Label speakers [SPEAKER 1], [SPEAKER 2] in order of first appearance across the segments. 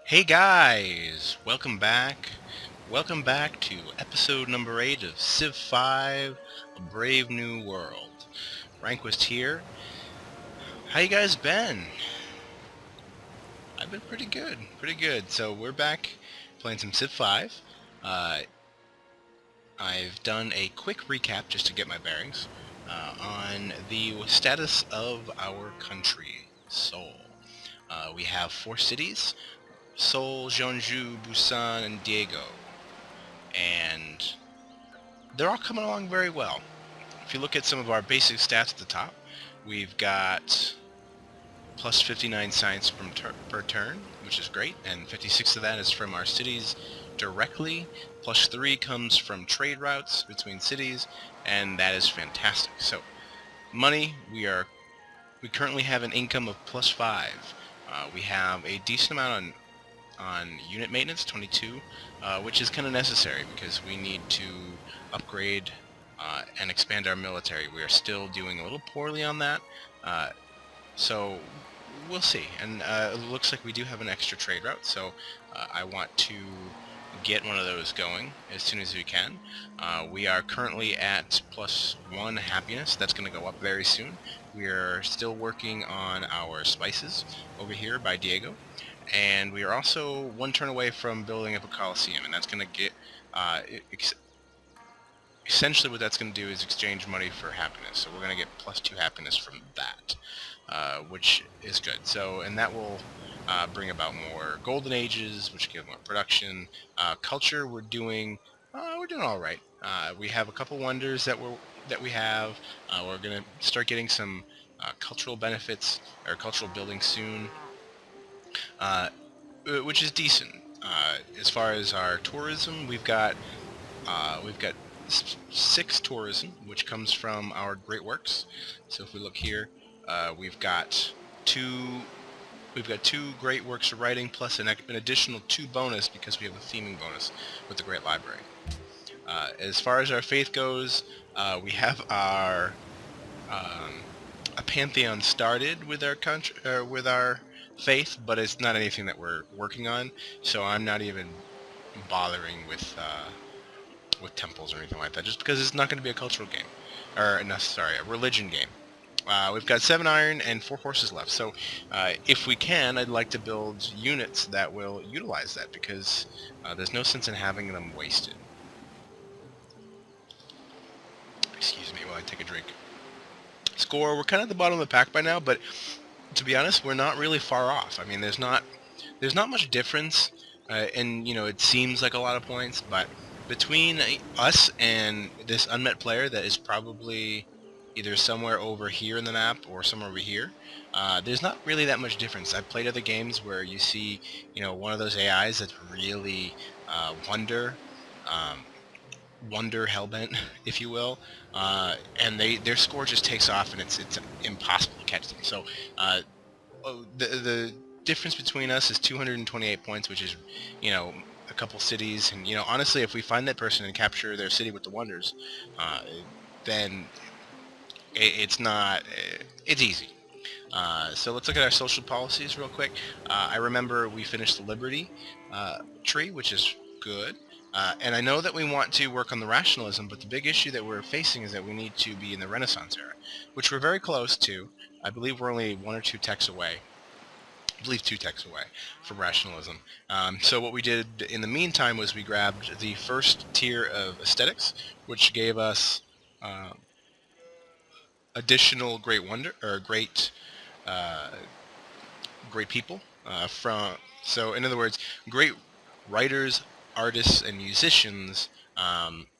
[SPEAKER 1] Hey guys, welcome back. Welcome back to episode number 8 of Civ 5, A Brave New World. RanquestLP here. How you guys been? I've been pretty good. So we're back playing some Civ 5. I've done a quick recap just to get my bearings on the status of our country, Seoul. We have 4 cities: Seoul, Jeonju, Busan, and Daegu. And they're all coming along very well. If you look at some of our basic stats at the top, we've got plus 59 science per turn, which is great, and 56 of that is from our cities directly. Plus 3 comes from trade routes between cities, and that is fantastic. So, money, we currently have an income of plus 5. We have a decent amount on unit maintenance, 22, which is kind of necessary because we need to upgrade and expand our military. We are still doing a little poorly on that, so we'll see. And it looks like we do have an extra trade route, so I want to get one of those going as soon as we can. We are currently at plus 1 happiness. That's going to go up very soon. We are still working on our spices over here by Daegu. And we are also 1 turn away from building up a Coliseum, and that's going to get, essentially what that's going to do is exchange money for happiness. So we're going to get plus 2 happiness from that, which is good. So, and that will bring about more golden ages, which give more production. Culture, we're doing all right. We have a couple wonders that we have. We're going to start getting some cultural benefits or cultural building soon. Which is decent. As far as our tourism, we've got 6 tourism, which comes from our great works. So if we look here, we've got two great works of writing plus an additional 2 bonus because we have a theming bonus with the Great Library. As far as our faith goes, we have our a pantheon started with our country with our faith, but it's not anything that we're working on, so I'm not even bothering with temples or anything like that, just because it's not going to be a cultural game, or no, sorry, a religion game. We've got 7 iron and 4 horses left, so if we can, I'd like to build units that will utilize that, because there's no sense in having them wasted. Excuse me while I take a drink. Score, we're kind of at the bottom of the pack by now, but to be honest, we're not really far off. I mean, there's not much difference, and it seems like a lot of points, but between us and this unmet player that is probably either somewhere over here in the map or somewhere over here, there's not really that much difference. I've played other games where you see, one of those AIs that's really wonder hellbent, if you will, and their score just takes off, and it's impossible to catch them. So the difference between us is 228 points, which is a couple cities, and honestly, if we find that person and capture their city with the wonders, then it's easy. So let's look at our social policies real quick. I remember we finished the Liberty tree, which is good. And I know that we want to work on the rationalism, but the big issue that we're facing is that we need to be in the Renaissance era, which we're very close to. I believe we're only 1 or 2 techs away. I believe 2 techs away from rationalism. So what we did in the meantime was we grabbed the first tier of aesthetics, which gave us additional great people So in other words, great writers, artists, and musicians,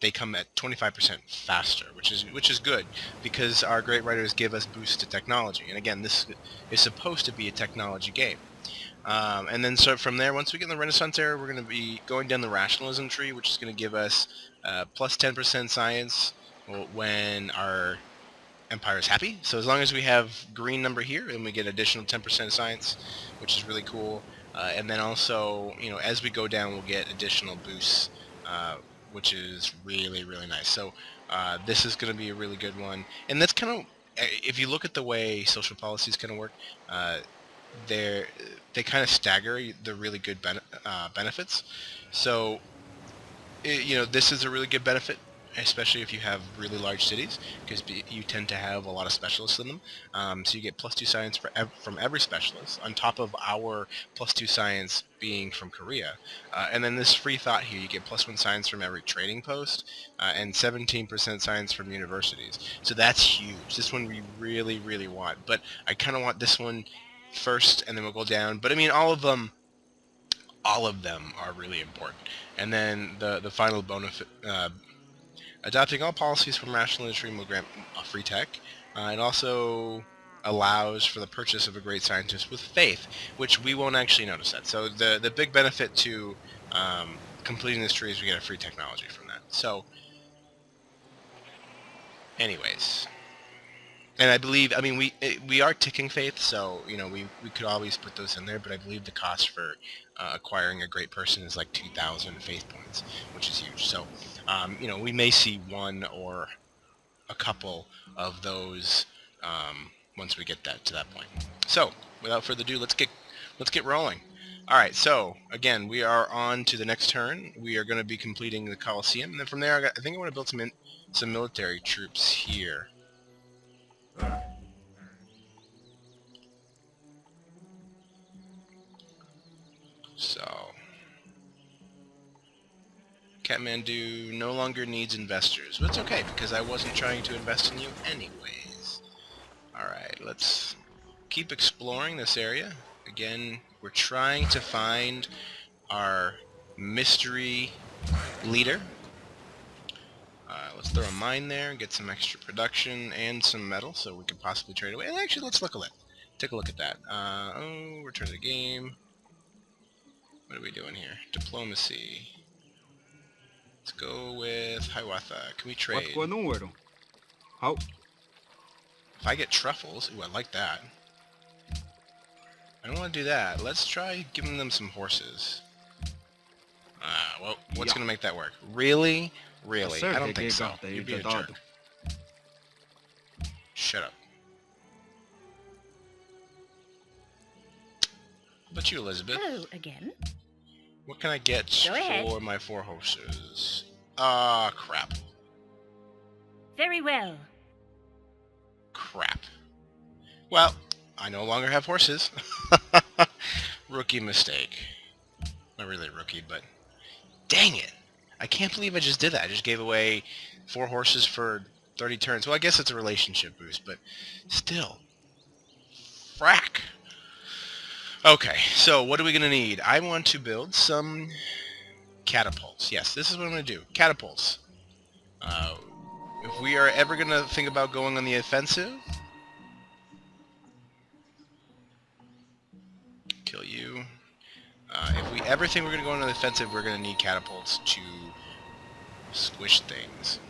[SPEAKER 1] they come at 25% faster, which is good, because our great writers give us boosts to technology. And again, this is supposed to be a technology game. And then so from there, once we get in the Renaissance era, we're going to be going down the rationalism tree, which is going to give us plus 10% science when our empire is happy. So as long as we have green number here, and we get additional 10% science, which is really cool. And then also, as we go down, we'll get additional boosts, which is really, really nice. So this is going to be a really good one. And that's kind of, if you look at the way social policies kind of work, they kind of stagger the really good benefits. So this is a really good benefit, especially if you have really large cities, because you tend to have a lot of specialists in them. So you get +2 science from every specialist, on top of our +2 science being from Korea. And then this free thought here, you get +1 science from every trading post, and 17% science from universities. So that's huge. This one we really, really want. But I kind of want this one first, and then we'll go down. But I mean, all of them are really important. And then the final bonus, adopting all policies from rational industry will grant free tech. It also allows for the purchase of a great scientist with faith, which we won't actually notice that. So the big benefit to completing this tree is we get a free technology from that. So anyways, and I believe, I mean, we are ticking faith, so we could always put those in there, but I believe the cost for acquiring a great person is like 2,000 faith points, which is huge. So we may see one or a couple of those once we get to that point. So without further ado, let's get rolling. All right, so again, we are on to the next turn. We are going to be completing the Coliseum, and then from there, I think I want to build some military troops here. So, Kathmandu no longer needs investors, but it's okay because I wasn't trying to invest in you anyways. Alright, let's keep exploring this area. Again, we're trying to find our mystery leader. Let's throw a mine there, get some extra production and some metal so we could possibly trade away. And actually, let's take a look at that. Return to the game. What are we doing here? Diplomacy. Let's go with Hiawatha. Can we trade?
[SPEAKER 2] What's going on with them? How?
[SPEAKER 1] If I get truffles, ooh, I like that. I don't want to do that. Let's try giving them some horses. Well, what's going to make that work? Really? Really? I don't think so. You'd be a jerk. Shut up. But you, Elizabeth.
[SPEAKER 3] Hello again.
[SPEAKER 1] What can I get for my 4 horses? Crap.
[SPEAKER 3] Very well.
[SPEAKER 1] Crap. Well, I no longer have horses. Rookie mistake. Not really rookie, but dang it. I can't believe I just did that. I just gave away 4 horses for 30 turns. Well, I guess it's a relationship boost, but still. Frack. Okay, so what are we going to need? I want to build some catapults. Yes, this is what I'm going to do. Catapults. If we are ever going to think about going on the offensive... Kill you. If we ever think we're going to go on the offensive, we're going to need catapults to squish things.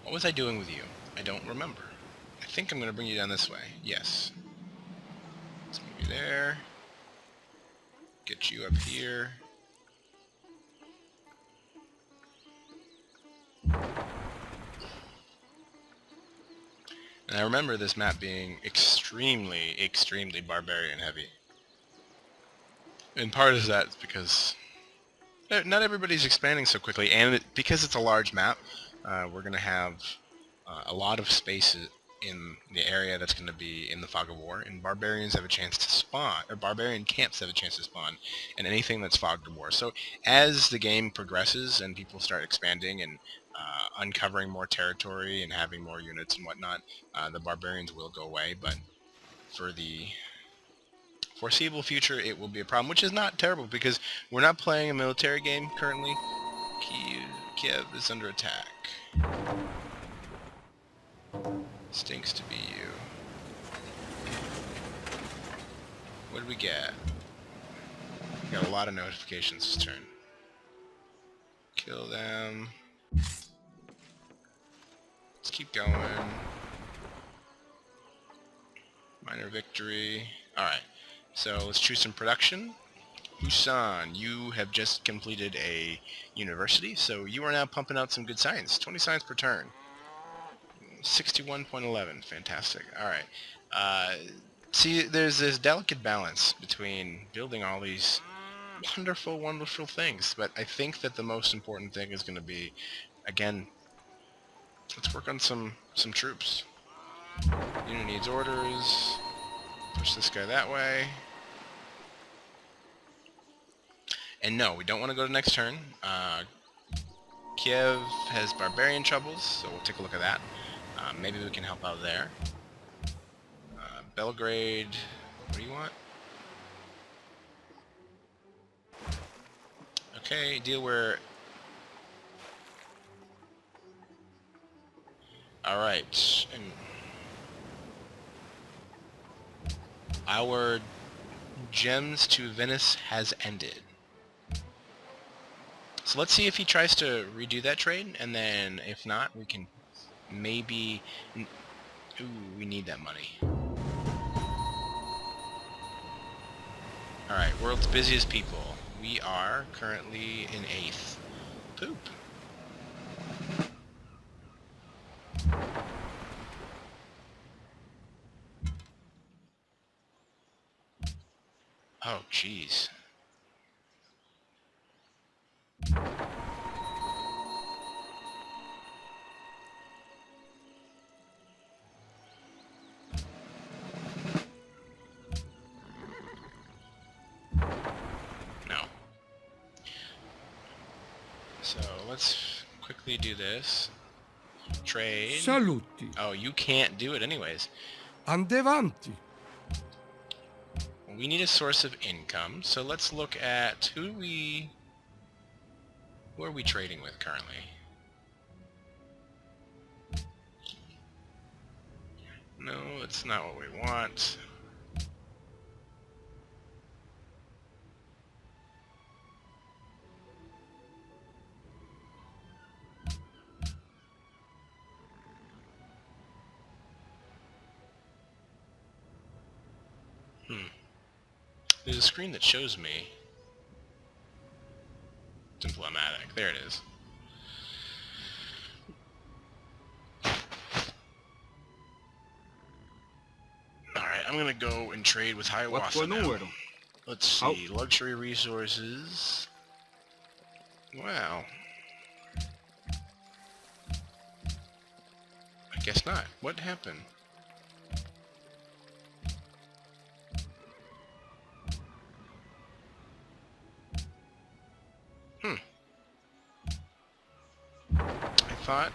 [SPEAKER 1] What was I doing with you? I don't remember. I think I'm going to bring you down this way. Yes. Let's move you there. Get you up here. And I remember this map being extremely, extremely barbarian heavy. And part of that is because not everybody's expanding so quickly, and because it's a large map, we're going to have a lot of spaces in the area that's going to be in the fog of war, and barbarians have a chance to spawn, or barbarian camps have a chance to spawn, and anything that's fogged of war. So as the game progresses and people start expanding and uncovering more territory and having more units and whatnot, the barbarians will go away, but for the foreseeable future it will be a problem, which is not terrible because we're not playing a military game currently. Kiev is under attack. Stinks to be you. What did we get? We got a lot of notifications this turn. Kill them. Let's keep going. Minor victory. Alright, so let's choose some production. Busan, you have just completed a university, so you are now pumping out some good science. 20 science per turn. 61.11, fantastic. Alright. See, there's this delicate balance between building all these wonderful, wonderful things, but I think that the most important thing is going to be, again, let's work on some troops. Unit needs orders. Push this guy that way. And no, we don't want to go to next turn. Kiev has barbarian troubles, so we'll take a look at that. Maybe we can help out there. Belgrade, what do you want? Okay, deal where... Alright, and our gems to Venice has ended. So let's see if he tries to redo that trade, and then if not, we can maybe... Ooh, we need that money. Alright, world's busiest people. We are currently in 8th. Poop. Oh, jeez. So let's quickly do this. Trade.
[SPEAKER 2] Saluti.
[SPEAKER 1] Oh, you can't do it anyways.
[SPEAKER 2] Andevanti.
[SPEAKER 1] We need a source of income, so let's look at who are we trading with currently? No, that's not what we want. There's a screen that shows me diplomatic. There it is. Alright, I'm gonna go and trade with Hiawatha now. Let's see, luxury resources. Wow. I guess not. What happened? I thought...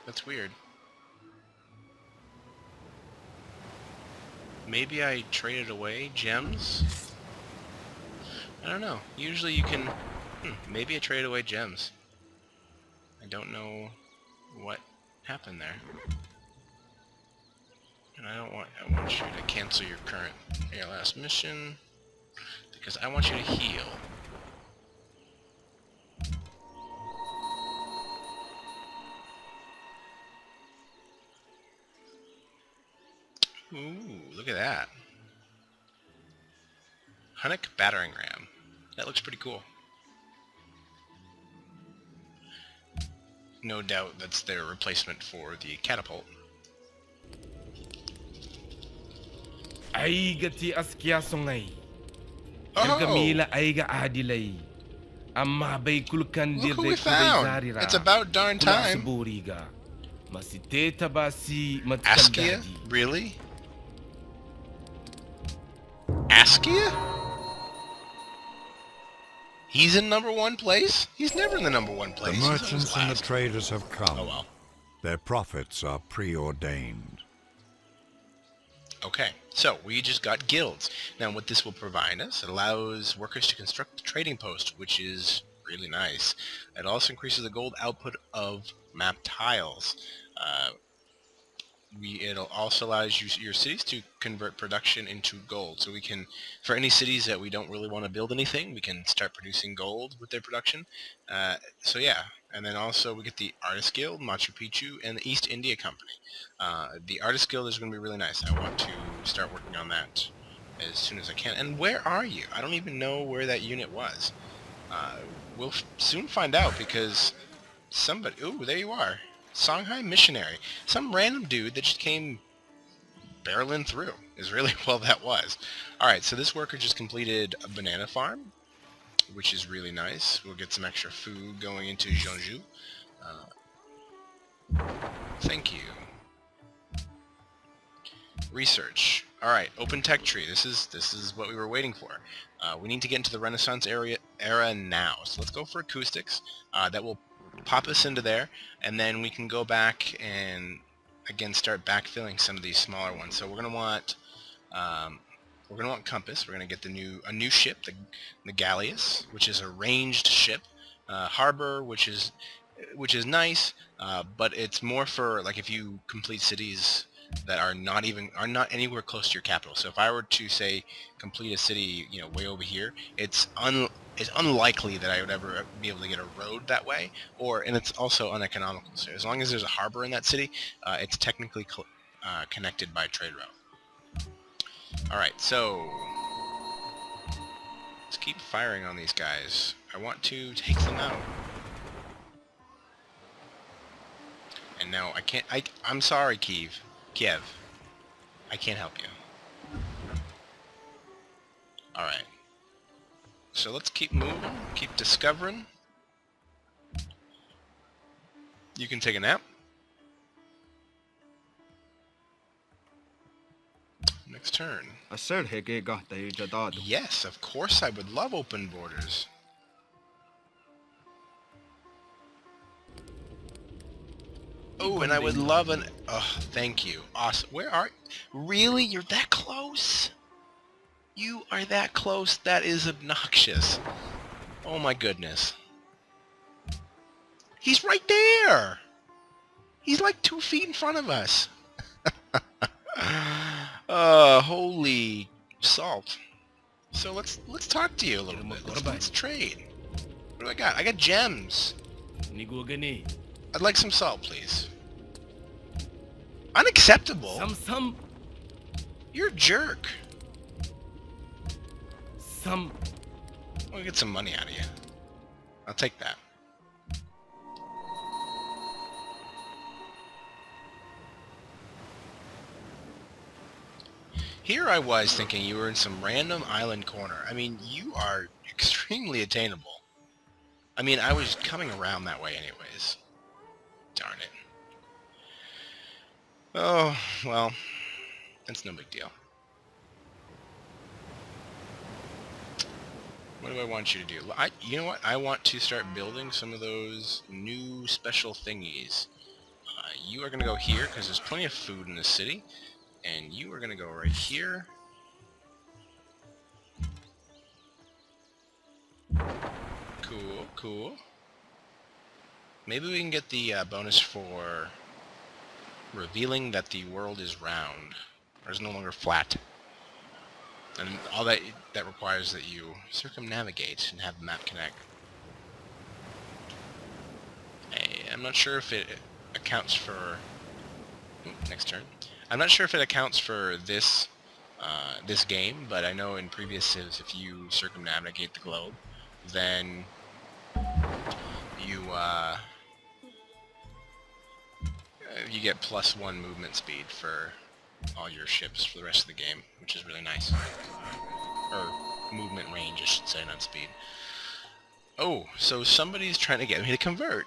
[SPEAKER 1] That's weird. Maybe I traded away gems? I don't know. Usually you can... maybe I traded away gems. I don't know what happened there. And I want you to cancel your current ALS mission, because I want you to heal. Ooh, look at that. Hunnic battering ram. That looks pretty cool. No doubt that's their replacement for the catapult.
[SPEAKER 4] Aiga ti askia songai.
[SPEAKER 1] Oh!
[SPEAKER 4] Gamila aiga adilay. Amma bay kulkan
[SPEAKER 1] Look who we found! It's about darn time! Askia? Really? Askia? He's in #1 place? He's never in the #1 place.
[SPEAKER 5] The merchants and the traders have come.
[SPEAKER 1] Oh well.
[SPEAKER 5] Their profits are preordained.
[SPEAKER 1] Okay, so we just got guilds. Now what this will provide us, it allows workers to construct a trading post, which is really nice. It also increases the gold output of map tiles. It'll also allows your cities to convert production into gold. So we can, for any cities that we don't really want to build anything, we can start producing gold with their production. So yeah, and then also we get the Artist Guild, Machu Picchu, and the East India Company. The Artist Guild is going to be really nice. I want to start working on that as soon as I can. And where are you? I don't even know where that unit was. We'll soon find out, because somebody... Ooh, there you are. Songhai missionary. Some random dude that just came barreling through is really what that was. Alright, so this worker just completed a banana farm, which is really nice. We'll get some extra food going into Jeonju. Thank you. Research. Alright, open tech tree. This is what we were waiting for. We need to get into the Renaissance era now. So let's go for acoustics. That will pop us into there, and then we can go back and again start backfilling some of these smaller ones. So we're gonna want compass. We're gonna get a new ship, the Galleus, which is a ranged ship. Harbor, which is nice, but it's more for like if you complete cities that are not anywhere close to your capital. So if I were to say complete a city, you know, way over here, it's unlikely that I would ever be able to get a road that way, and it's also uneconomical. So as long as there's a harbor in that city, it's technically connected by trade route. All right, so let's keep firing on these guys. I want to take them out. And now I can't. I'm sorry, Kiev. I can't help you. Alright. So let's keep moving, keep discovering. You can take a nap. Next turn. Yes, of course I would love open borders. Oh, and I would love an... Oh, thank you. Awesome. Where are... Really? You're that close? You are that close? That is obnoxious. Oh my goodness. He's right there! He's like 2 feet in front of us. Holy salt. So let's talk to you a little bit. Let's trade. What do I got? I got gems. I'd like some salt, please. Unacceptable. You're a jerk. I'll get some money out of you. I'll take that. Here I was thinking you were in some random island corner. I mean, you are extremely attainable. I mean, I was coming around that way anyways. Darn it. Oh, well, it's no big deal. What do I want you to do? You know what? I want to start building some of those new special thingies. You are going to go here because there's plenty of food in the city. And you are going to go right here. Cool, cool. Maybe we can get the bonus for revealing that the world is round, or is no longer flat. And all that requires that you circumnavigate and have the map connect. Hey, I'm not sure if it accounts for... next turn. I'm not sure if it accounts for this this game, but I know in previous civs, if you circumnavigate the globe, then you get +1 movement speed for all your ships for the rest of the game, which is really nice. Or movement range, I should say, not speed. Oh, so somebody's trying to get me to convert.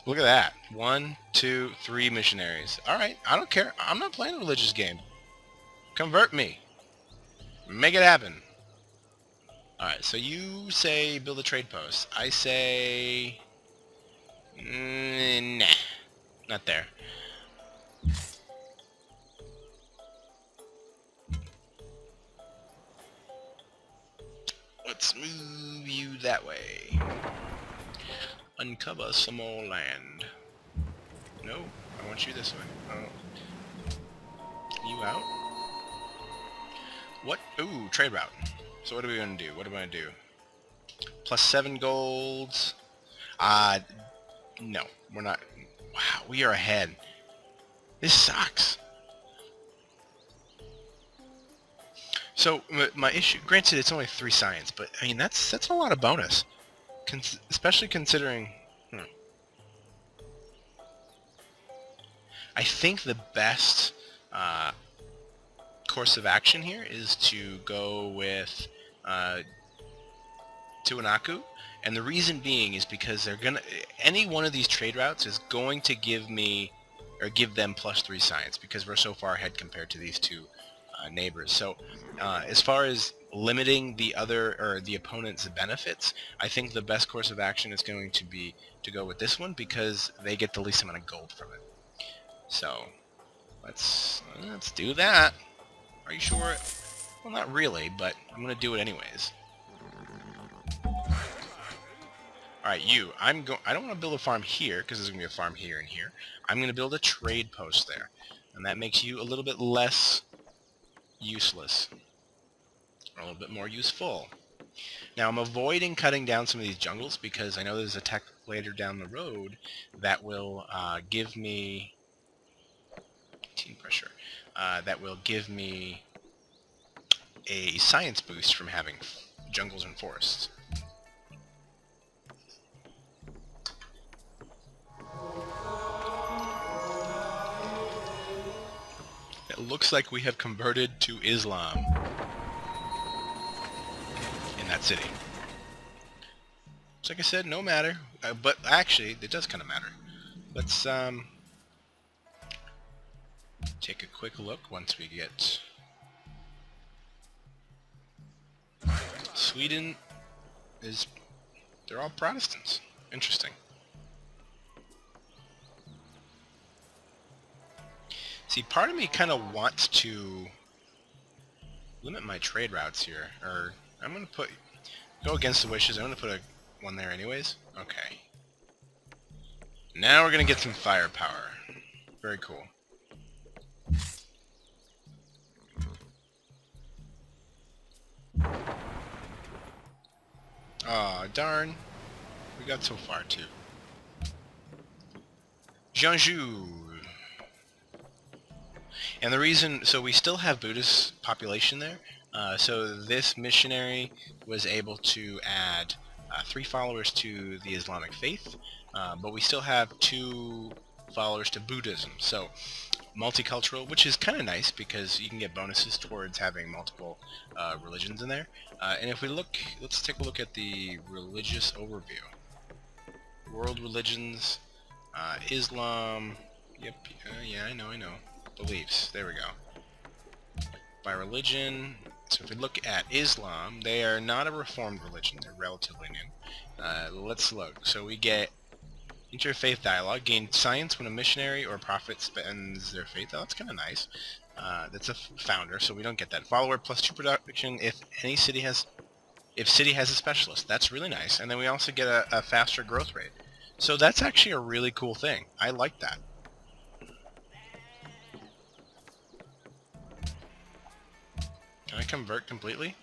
[SPEAKER 1] Look at that. 1, 2, 3 missionaries. Alright, I don't care. I'm not playing a religious game. Convert me. Make it happen. Alright, so you say build a trade post. I say... nah. Not there. Let's move you that way. Uncover some more land. No, I want you this way. Oh. You out? What? Ooh, trade route. So what are we gonna do? What am I gonna do? +7 golds. No, we're not. Wow, we are ahead. This sucks. So my issue, granted, it's only 3 science, but I mean that's a lot of bonus. Especially considering... I think the best course of action here is to go with Tuanaku, and the reason being is because they're gonna, any one of these trade routes is going to give me, or give them +3 science, because we're so far ahead compared to these two neighbors. So as far as limiting the other, or the opponent's benefits, I think the best course of action is going to be to go with this one, because they get the least amount of gold from it. So let's do that. Are you sure? Well, not really, but I'm gonna do it anyways. Alright, you. I don't want to build a farm here, because there's going to be a farm here and here. I'm going to build a trade post there. And that makes you a little bit less useless. Or a little bit more useful. Now, I'm avoiding cutting down some of these jungles, because I know there's a tech later down the road that will give me... team pressure. That will give me a science boost from having jungles and forests. It looks like we have converted to Islam in that city. So like I said, no matter. But actually, it does kind of matter. Let's take a quick look once we get... Sweden is... they're all Protestants. Interesting. See, part of me kind of wants to limit my trade routes here, or I'm going to go against the wishes. I'm going to put one there anyways. Okay. Now we're going to get some firepower. Very cool. Aw, darn. We got so far, too. Jeanju. And the reason, so we still have Buddhist population there. So this missionary was able to add 3 followers to the Islamic faith, but we still have 2 followers to Buddhism. So multicultural, which is kind of nice because you can get bonuses towards having multiple religions in there. And if we look, let's take a look at the religious overview. World religions, Islam. Yep. Yeah, I know. Beliefs. There we go. By religion. So if we look at Islam, they are not a reformed religion. They're relatively new. Let's look. So we get interfaith dialogue. Gain science when a missionary or prophet spends their faith. Oh, that's kind of nice. That's a founder, so we don't get that. Follower +2 production if city has a specialist. That's really nice. And then we also get a faster growth rate. So that's actually a really cool thing. I like that. Can I convert completely?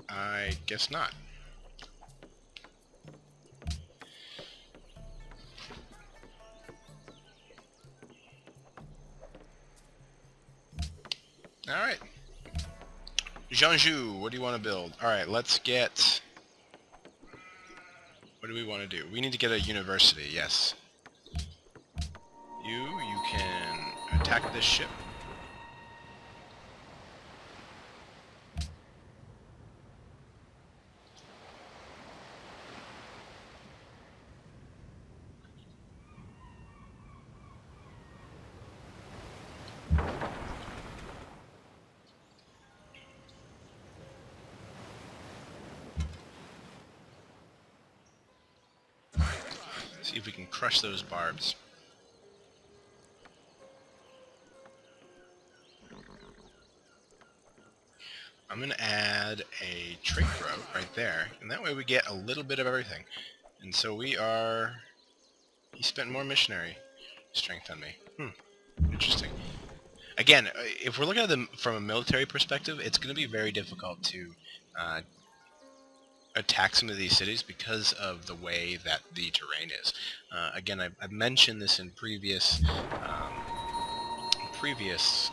[SPEAKER 1] I guess not. Alright. Jeanju, what do you want to build? Alright, let's get... What do we want to do? We need to get a university, yes. You can attack this ship. See if we can crush those barbs. I'm going to add a trait route right there, and that way we get a little bit of everything. And so we are... He spent more missionary strength on me. Interesting. Again, if we're looking at them from a military perspective, it's going to be very difficult to attack some of these cities because of the way that the terrain is. Again, I've mentioned this in previous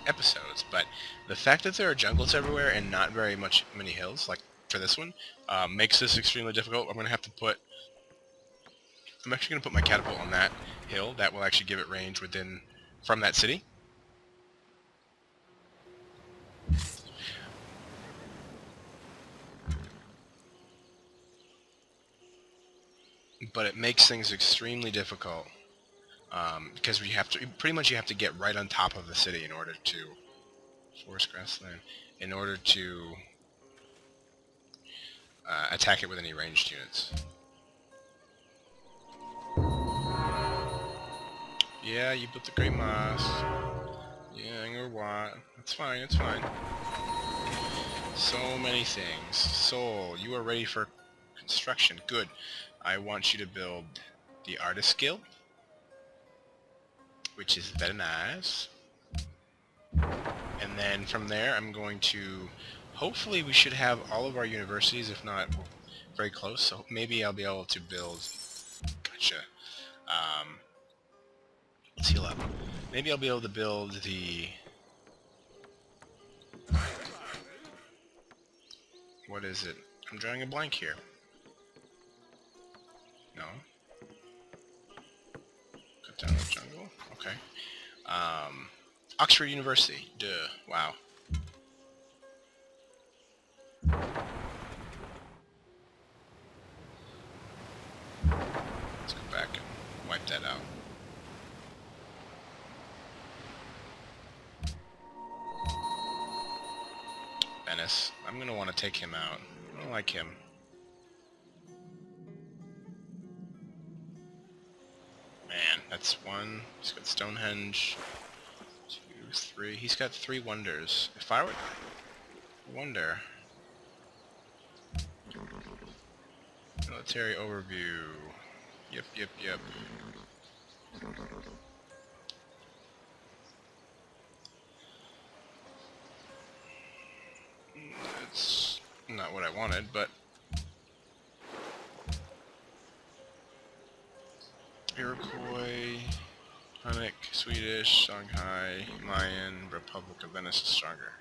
[SPEAKER 1] episodes, but the fact that there are jungles everywhere and not very many hills, like for this one makes this extremely difficult. I'm going to have to put... I'm actually going to put my catapult on that hill. That will actually give it range from that city. But it makes things extremely difficult because you have to get right on top of the city in order to forest grassland in order to attack it with any ranged units. Yeah, you built the Great Mosque. Yeah, Angor Wat. That's fine, it's fine. So many things. Soul, you are ready for construction. Good. I want you to build the Artist Guild, which is very nice. And then from there, I'm going to... Hopefully we should have all of our universities, if not very close. So maybe I'll be able to build... Gotcha. Let's heal up. Maybe I'll be able to build the... What is it? I'm drawing a blank here. No. Cut down the jungle. Okay. Oxford University. Duh. Wow. Let's go back and wipe that out. Venice. I'm going to want to take him out. I don't like him. Man, that's one. He's got Stonehenge. 2, 3. He's got 3 wonders. If I were... Wonder. Military overview. Yep. That's not what I wanted, but... Iroquois, Hunnic, Swedish, Shanghai, Mayan, Republic of Venice is stronger.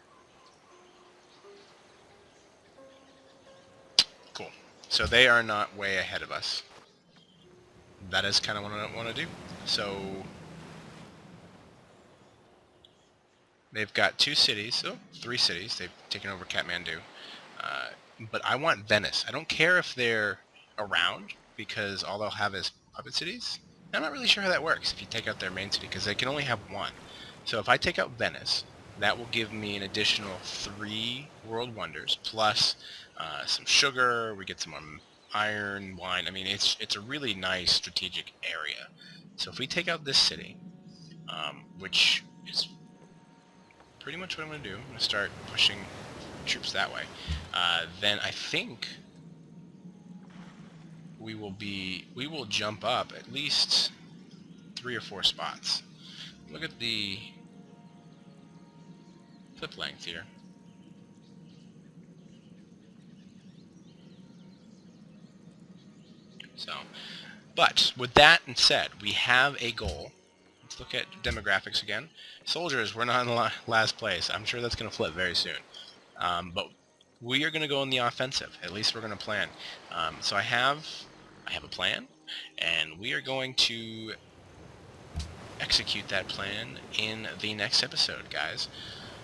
[SPEAKER 1] Cool. So they are not way ahead of us. That is kind of what I want to do. So they've got 2 cities, 3 cities. They've taken over Kathmandu. But I want Venice. I don't care if they're around, because all they'll have is puppet cities. I'm not really sure how that works if you take out their main city, because they can only have 1. So if I take out Venice, that will give me an additional 3 world wonders, plus some sugar. We get some more iron, wine. I mean, it's a really nice strategic area. So if we take out this city, which is pretty much what I'm going to do, I'm going to start pushing troops that way. Then I think we will jump up at least 3 or 4 spots. Look at the flip length here. So, but with that said, we have a goal. Let's look at demographics again. Soldiers, we're not in last place. I'm sure that's going to flip very soon. But we are going to go in the offensive. At least we're going to plan. So I have a plan, and we are going to execute that plan in the next episode, guys.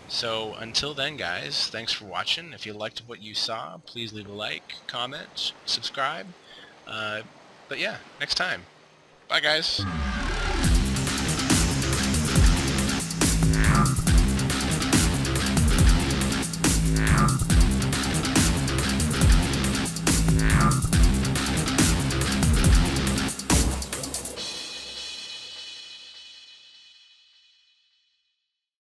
[SPEAKER 1] So until then, guys, thanks for watching. If you liked what you saw, please leave a like, comment, subscribe. But yeah, next time. Bye, guys.